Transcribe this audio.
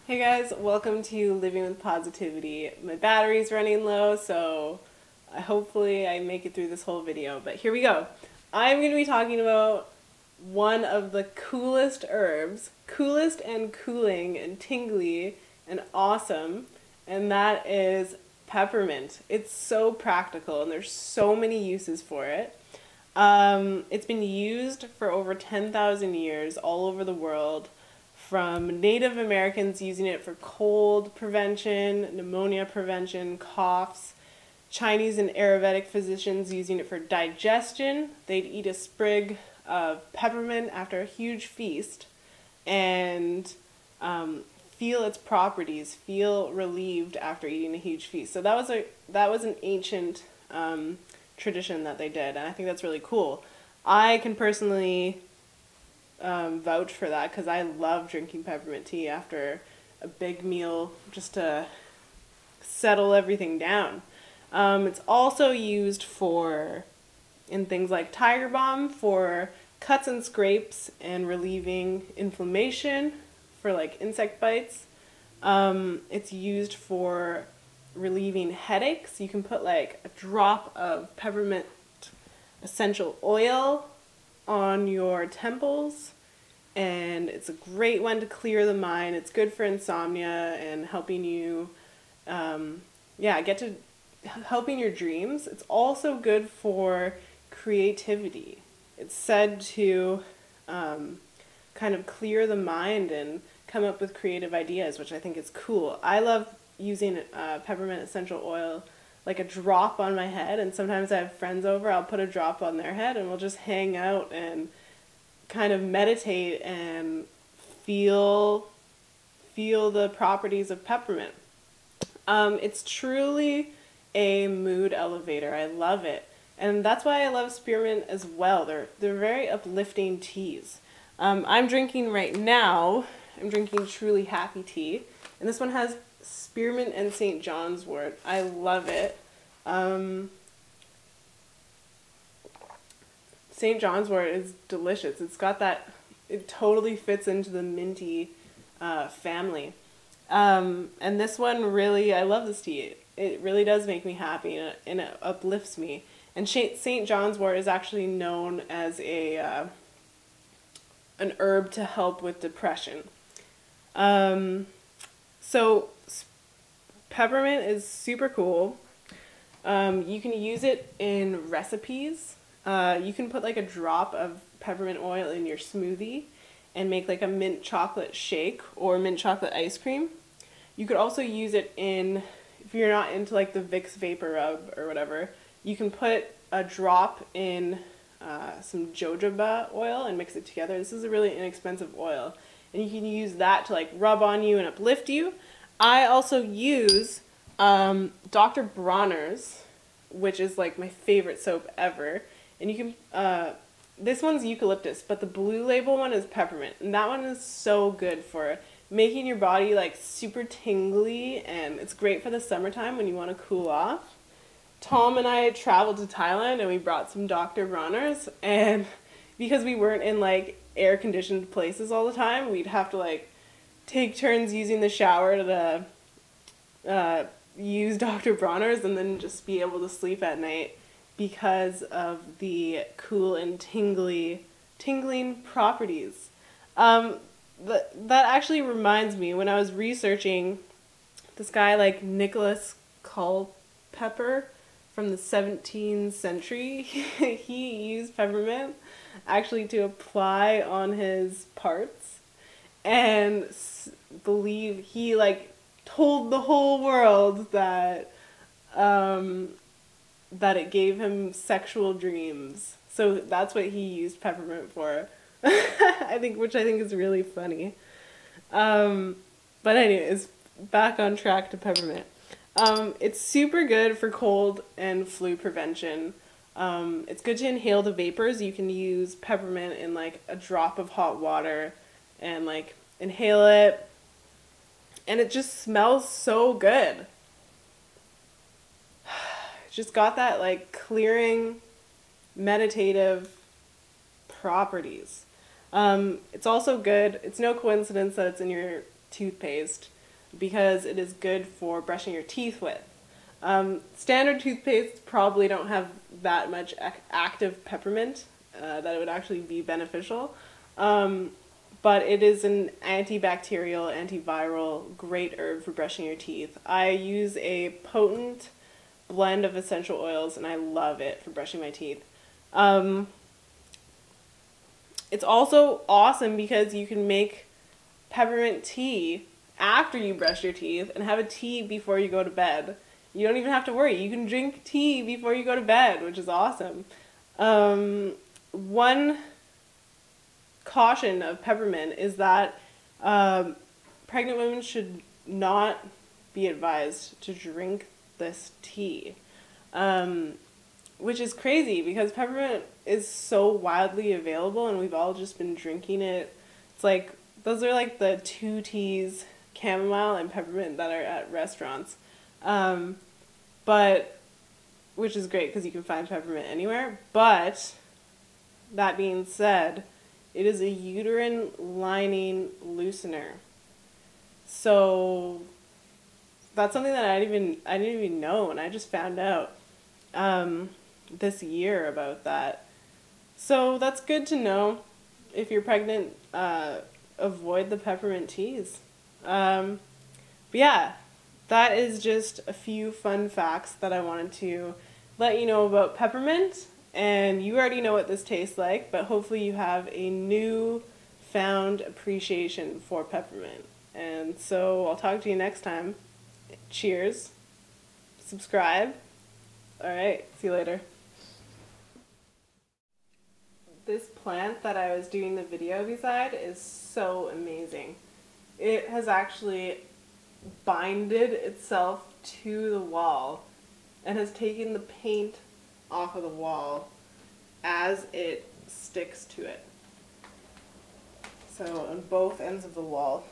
Hey guys, welcome to Living with Positivity. My battery's running low, so hopefully I make it through this whole video, but here we go. I'm going to be talking about one of the coolest herbs, coolest and cooling and tingly and awesome, and that is peppermint. It's so practical and there's so many uses for it. It's been used for over 10,000 years all over the world, from Native Americans using it for cold prevention, pneumonia prevention, coughs, Chinese and Ayurvedic physicians using it for digestion. They'd eat a sprig of peppermint after a huge feast and feel its properties, feel relieved after eating a huge feast. So that was an ancient tradition that they did, and I think that's really cool. I can personally vouch for that because I love drinking peppermint tea after a big meal just to settle everything down. It's also used in things like Tiger Balm for cuts and scrapes and relieving inflammation for like insect bites. It's used for relieving headaches. You can put like a drop of peppermint essential oil on your temples, and it's a great one to clear the mind. It's good for insomnia and helping you helping your dreams. It's also good for creativity. It's said to kind of clear the mind and come up with creative ideas, which I think is cool. I love using peppermint essential oil, like a drop on my head, and sometimes I have friends over, I'll put a drop on their head and we'll just hang out and kind of meditate and feel the properties of peppermint. It's truly a mood elevator. I love it. And that's why I love spearmint as well. They're very uplifting teas. I'm drinking right now, I'm drinking Truly Happy tea, and this one has spearmint and St. John's wort. I love it. St. John's wort is delicious. It's got that, it totally fits into the minty family. And this one really, I love this tea. It really does make me happy and it uplifts me. And St. John's wort is actually known as an herb to help with depression. So peppermint is super cool. You can use it in recipes. You can put like a drop of peppermint oil in your smoothie and make like a mint chocolate shake or mint chocolate ice cream. You could also use it if you're not into like the Vicks Vapor Rub or whatever, you can put a drop in some jojoba oil and mix it together. This is a really inexpensive oil, and you can use that to like rub on you and uplift you. I also use Dr. Bronner's, which is like my favorite soap ever. And you can, this one's eucalyptus, but the blue label one is peppermint. And that one is so good for making your body like super tingly, and it's great for the summertime when you want to cool off. Tom and I traveled to Thailand and we brought some Dr. Bronner's, and because we weren't in like air-conditioned places all the time, we'd have to like take turns using the shower to use Dr. Bronner's and then just be able to sleep at night because of the cool and tingling properties. That actually reminds me, when I was researching this guy like Nicholas Culpeper from the 17th century, he used peppermint actually to apply on his parts, and he like told the whole world that it gave him sexual dreams. So that's what he used peppermint for. Which I think is really funny. But anyways, back on track to peppermint. It's super good for cold and flu prevention. It's good to inhale the vapors. You can use peppermint in like a drop of hot water and like inhale it, and it just smells so good. Just got that like clearing, meditative properties. It's also good. It's no coincidence that it's in your toothpaste. because it is good for brushing your teeth with. Standard toothpastes probably don't have that much active peppermint that it would actually be beneficial. But it is an antibacterial, antiviral, great herb for brushing your teeth. I use a potent blend of essential oils and I love it for brushing my teeth. It's also awesome because you can make peppermint tea after you brush your teeth and have a tea before you go to bed. You don't even have to worry. You can drink tea before you go to bed, which is awesome. One caution of peppermint is that pregnant women should not be advised to drink this tea, which is crazy because peppermint is so widely available and we've all just been drinking it. It's like, those are like the two teas, chamomile and peppermint, that are at restaurants. But, which is great because you can find peppermint anywhere. But, that being said, it is a uterine lining loosener. So, that's something that I didn't even know, and I just found out this year about that. So that's good to know. If you're pregnant, avoid the peppermint teas. But yeah, that is just a few fun facts that I wanted to let you know about peppermint. And you already know what this tastes like, but hopefully you have a new found appreciation for peppermint. And so I'll talk to you next time. Cheers. Subscribe. Alright, see you later. This plant that I was doing the video beside is so amazing. It has actually binded itself to the wall and has taken the paint off of the wall as it sticks to it. So on both ends of the wall.